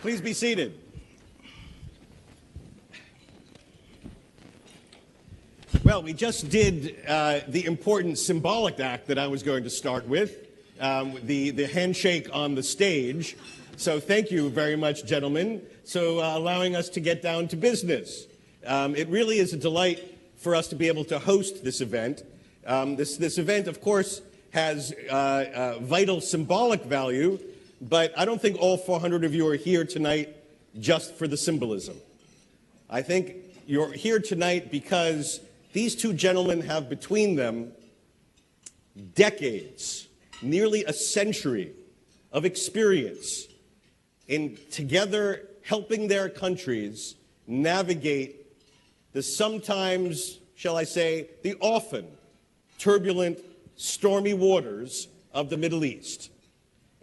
Please be seated. Well, we just did the important symbolic act that I was going to start with, the handshake on the stage. So thank you very much, gentlemen, so allowing us to get down to business. It really is a delight for us to be able to host this event. This event, of course, has vital symbolic value, but I don't think all 400 of you are here tonight just for the symbolism. I think you're here tonight because these two gentlemen have between them decades, nearly a century of experience in together helping their countries navigate the sometimes, shall I say, the often turbulent, stormy waters of the Middle East.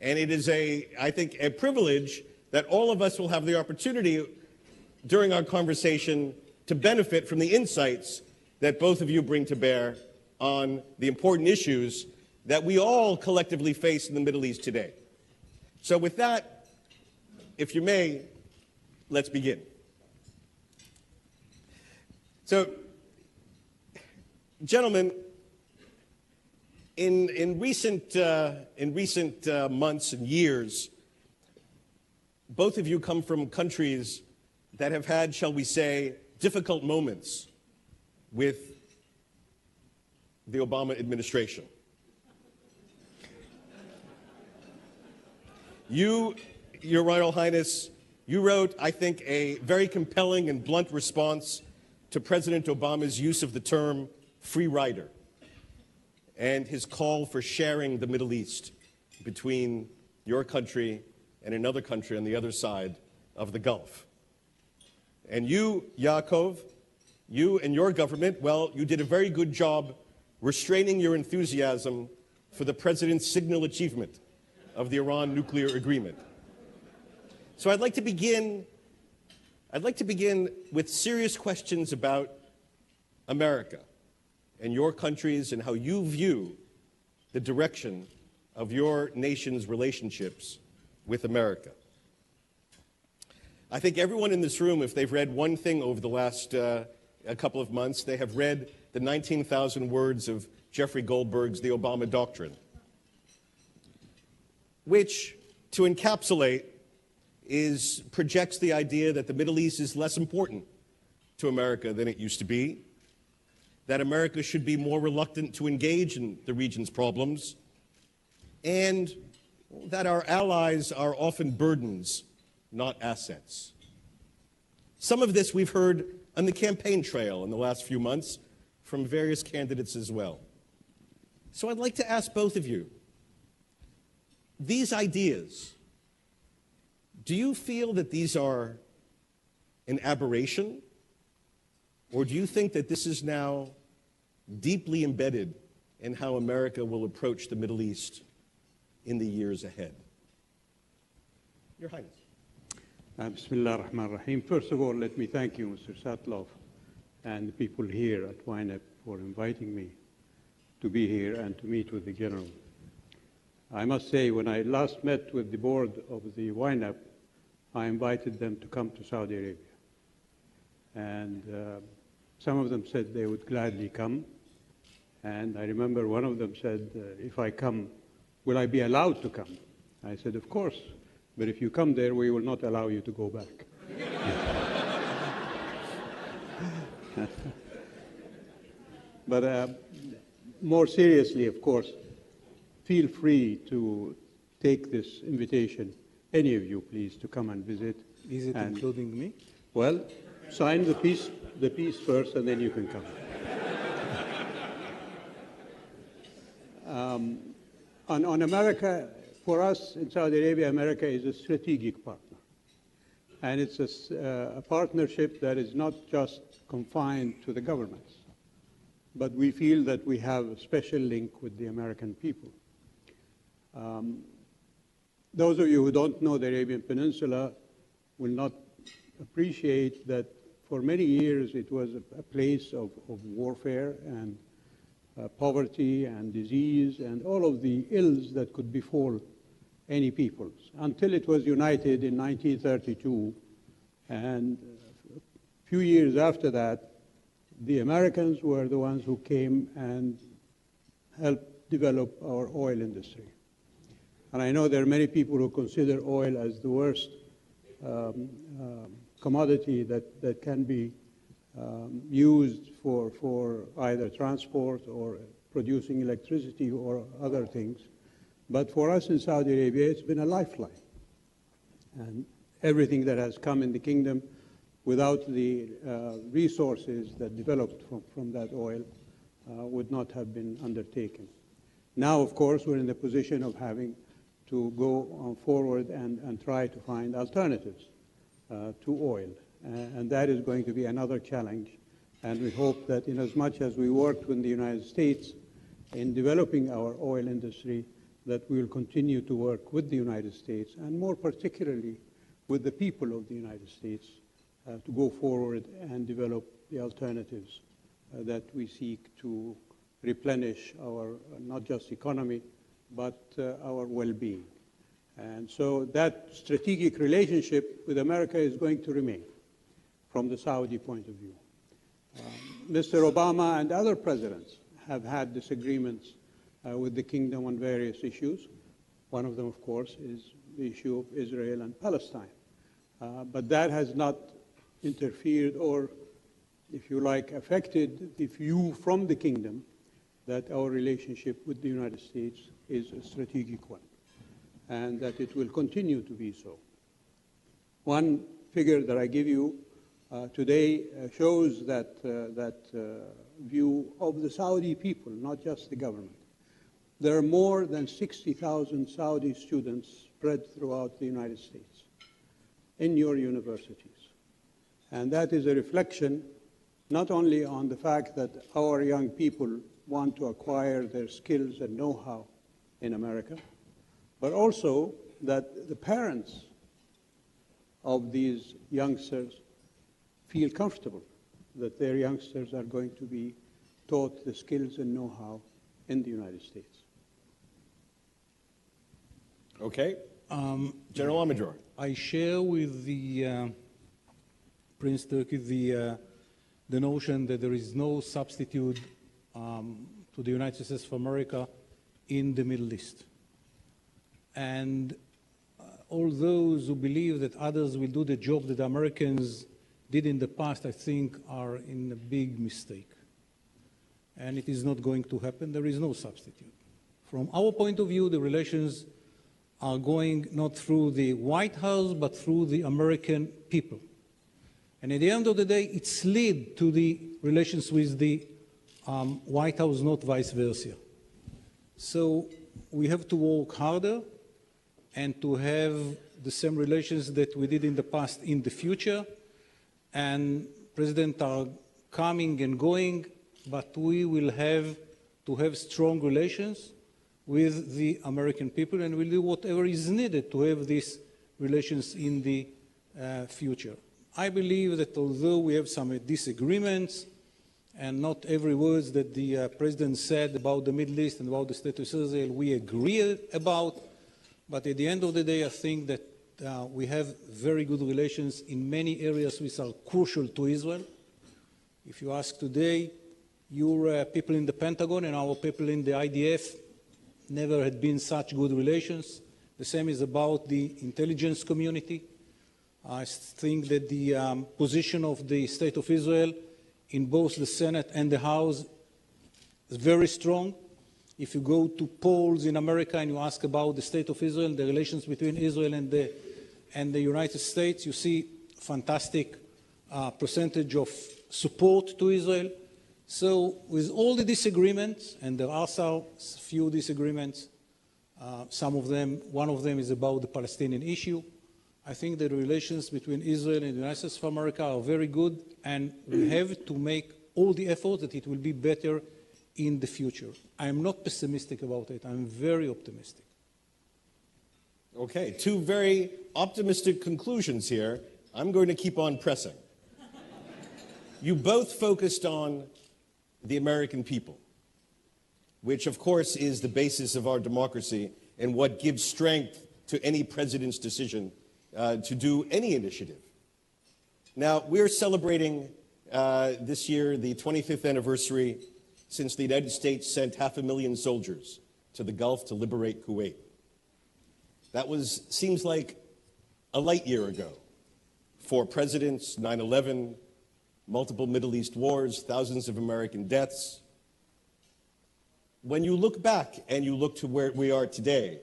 And it is, I think, a privilege that all of us will have the opportunity during our conversation to benefit from the insights that both of you bring to bear on the important issues that we all collectively face in the Middle East today. So with that, if you may, let's begin. So, gentlemen, in recent months and years, both of you come from countries that have had, shall we say, difficult moments with the Obama administration. You, Your Royal Highness, you wrote, I think, a very compelling and blunt response to President Obama's use of the term free rider and his call for sharing the Middle East between your country and another country on the other side of the Gulf. And you, Yaakov, you and your government, well, you did a very good job restraining your enthusiasm for the president's signal achievement of the Iran nuclear agreement. So I'd like to begin with serious questions about America and your countries and how you view the direction of your nation's relationships with America. I think everyone in this room, if they've read one thing over the last a couple of months, they have read the 19,000 words of Jeffrey Goldberg's The Obama Doctrine, which, to encapsulate, projects the idea that the Middle East is less important to America than it used to be, that America should be more reluctant to engage in the region's problems, and that our allies are often burdens, not assets. Some of this we've heard on the campaign trail in the last few months from various candidates as well. So I'd like to ask both of you, these ideas, do you feel that these are an aberration, or do you think that this is now deeply embedded in how America will approach the Middle East in the years ahead? Your Highness. Bismillah ar-Rahman ar-Rahim. First of all, let me thank you, Mr. Satlov, and the people here at YNAB for inviting me to be here and to meet with the General. I must say, when I last met with the board of the YNAB, I invited them to come to Saudi Arabia. And some of them said they would gladly come. And I remember one of them said, if I come, will I be allowed to come? I said, of course. But if you come there, we will not allow you to go back. But more seriously, of course, feel free to take this invitation, any of you, please, to come and visit. Is it including me? Well, sign the peace first, and then you can come. On America, for us in Saudi Arabia, America is a strategic partner. And it's a partnership that is not just confined to the governments, but we feel that we have a special link with the American people. Those of you who don't know the Arabian Peninsula will not appreciate that for many years it was a place of warfare and poverty and disease and all of the ills that could befall any peoples, until it was united in 1932. And a few years after that, the Americans were the ones who came and helped develop our oil industry. And I know there are many people who consider oil as the worst commodity that can be used for either transport or producing electricity or other things. But for us in Saudi Arabia, it's been a lifeline. And everything that has come in the kingdom without the resources that developed from that oil would not have been undertaken. Now, of course, we're in the position of having to go forward and try to find alternatives to oil. And that is going to be another challenge. And we hope that in as much as we worked with the United States in developing our oil industry, that we will continue to work with the United States, and more particularly with the people of the United States, to go forward and develop the alternatives that we seek to replenish our not just economy, but our well-being. And so that strategic relationship with America is going to remain from the Saudi point of view. Mr. Obama and other presidents have had disagreements with the kingdom on various issues. One of them, of course, is the issue of Israel and Palestine. But that has not interfered or, if you like, affected the view from the kingdom that our relationship with the United States is a strategic one, and that it will continue to be so. One figure that I give you today shows that view of the Saudi people, not just the government. There are more than 60,000 Saudi students spread throughout the United States in your universities. And that is a reflection not only on the fact that our young people want to acquire their skills and know-how in America, but also that the parents of these youngsters feel comfortable that their youngsters are going to be taught the skills and know-how in the United States. Okay. General Amidjor. I share with the Prince Turkey the notion that there is no substitute to the United States of America in the Middle East. And all those who believe that others will do the job that the Americans did in the past, I think, are in a big mistake. And it is not going to happen. There is no substitute. From our point of view, the relations are going not through the White House, but through the American people. And at the end of the day, it's led to the relations with the White House, not vice versa. So we have to work harder and to have the same relations that we did in the past in the future. And presidents are coming and going, but we will have to have strong relations with the American people, and we'll do whatever is needed to have these relations in the future. I believe that although we have some disagreements, and not every word that the president said about the Middle East and about the state of Israel we agree about, but at the end of the day, I think that we have very good relations in many areas which are crucial to Israel. If you ask today, your people in the Pentagon and our people in the IDF never had been such good relations. The same is about the intelligence community. I think that the position of the State of Israel in both the Senate and the House is very strong. If you go to polls in America and you ask about the State of Israel, the relations between Israel and the United States, you see fantastic percentage of support to Israel. So with all the disagreements, and there are some few disagreements, one of them is about the Palestinian issue, I think the relations between Israel and the United States of America are very good, and we have to make all the effort that it will be better in the future. I am not pessimistic about it. I'm very optimistic. Okay, two very optimistic conclusions here. I'm going to keep on pressing. You both focused on the American people, which of course is the basis of our democracy and what gives strength to any president's decision to do any initiative. Now, we're celebrating this year the 25th anniversary since the United States sent 500,000 soldiers to the Gulf to liberate Kuwait. That seems like a light year ago. 4 presidents, 9/11, multiple Middle East wars, thousands of American deaths. When you look back and you look to where we are today,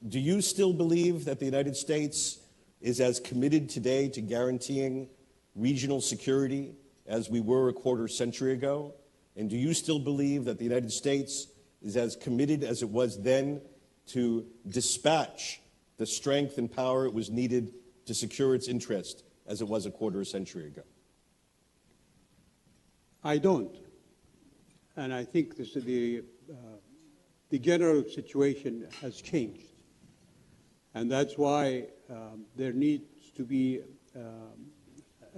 do you still believe that the United States is as committed today to guaranteeing regional security as we were a quarter century ago? And do you still believe that the United States is as committed as it was then to dispatch the strength and power it was needed to secure its interest as it was a quarter century ago? I don't. And I think the general situation has changed. And that's why there needs to be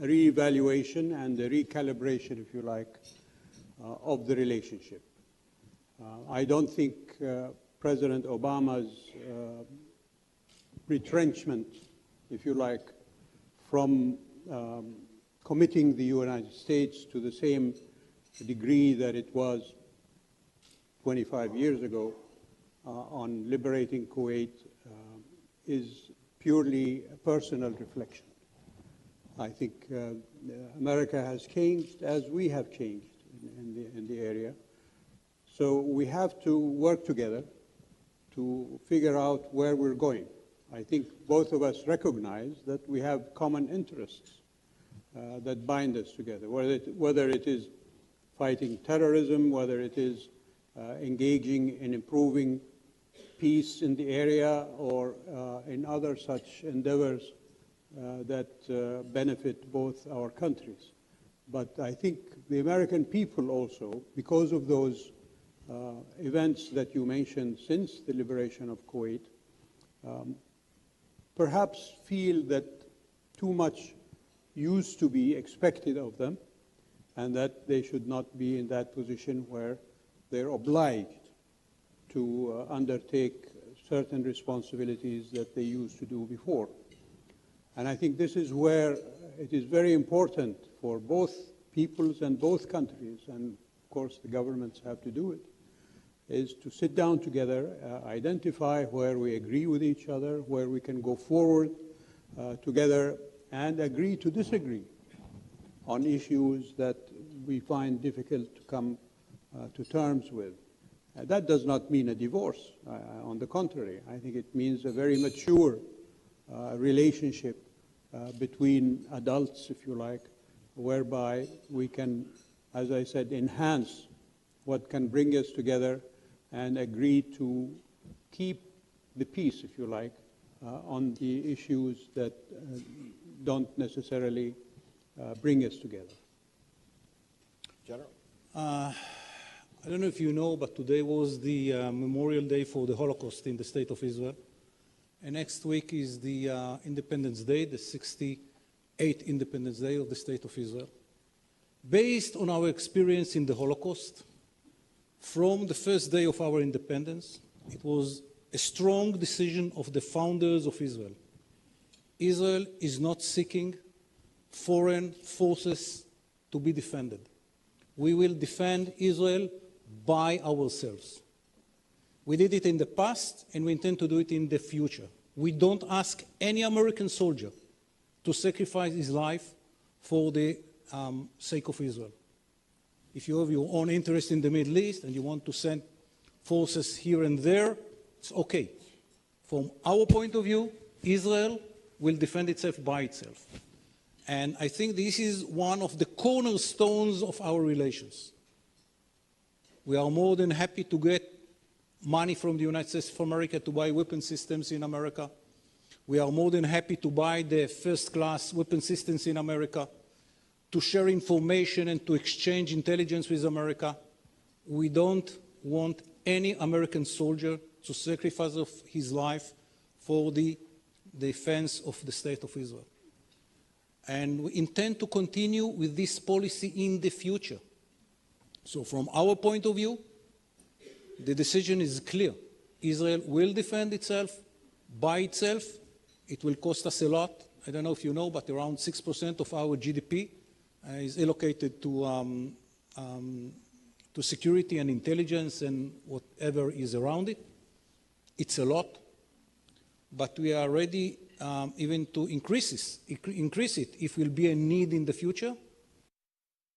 a reevaluation and a recalibration, if you like, of the relationship. I don't think President Obama's retrenchment, if you like, from committing the United States to the same degree that it was 25 years ago on liberating Kuwait is purely a personal reflection. I think America has changed as we have changed in the area. So we have to work together to figure out where we're going. I think both of us recognize that we have common interests that bind us together, whether it is fighting terrorism, whether it is engaging in improving peace in the area, or in other such endeavors that benefit both our countries. But I think the American people also, because of those events that you mentioned since the liberation of Kuwait, perhaps feel that too much used to be expected of them, and that they should not be in that position where they're obliged to undertake certain responsibilities that they used to do before. And I think this is where it is very important for both peoples and both countries, and of course the governments have to do it, is to sit down together, identify where we agree with each other, where we can go forward together, and agree to disagree on issues that we find difficult to come to terms with. That does not mean a divorce. On the contrary, I think it means a very mature relationship between adults, if you like, whereby we can, as I said, enhance what can bring us together and agree to keep the peace, if you like, on the issues that don't necessarily bring us together. General? I don't know if you know, but today was the Memorial Day for the Holocaust in the State of Israel. And next week is the Independence Day, the 68th Independence Day of the State of Israel. Based on our experience in the Holocaust, from the first day of our independence, it was a strong decision of the founders of Israel. Israel is not seeking foreign forces to be defended. We will defend Israel by ourselves. We did it in the past, and we intend to do it in the future. We don't ask any American soldier to sacrifice his life for the sake of Israel. If you have your own interest in the Middle East and you want to send forces here and there, it's okay. From our point of view, Israel will defend itself by itself. And I think this is one of the cornerstones of our relations. We are more than happy to get money from the United States of America to buy weapon systems in America. We are more than happy to buy the first-class weapon systems in America, to share information and to exchange intelligence with America. We don't want any American soldier to sacrifice of his life for the defense of the State of Israel. And we intend to continue with this policy in the future. So from our point of view, the decision is clear. Israel will defend itself by itself. It will cost us a lot. I don't know if you know, but around 6% of our GDP is allocated to security and intelligence and whatever is around it. It's a lot, but we are ready even to increase it if will be a need in the future.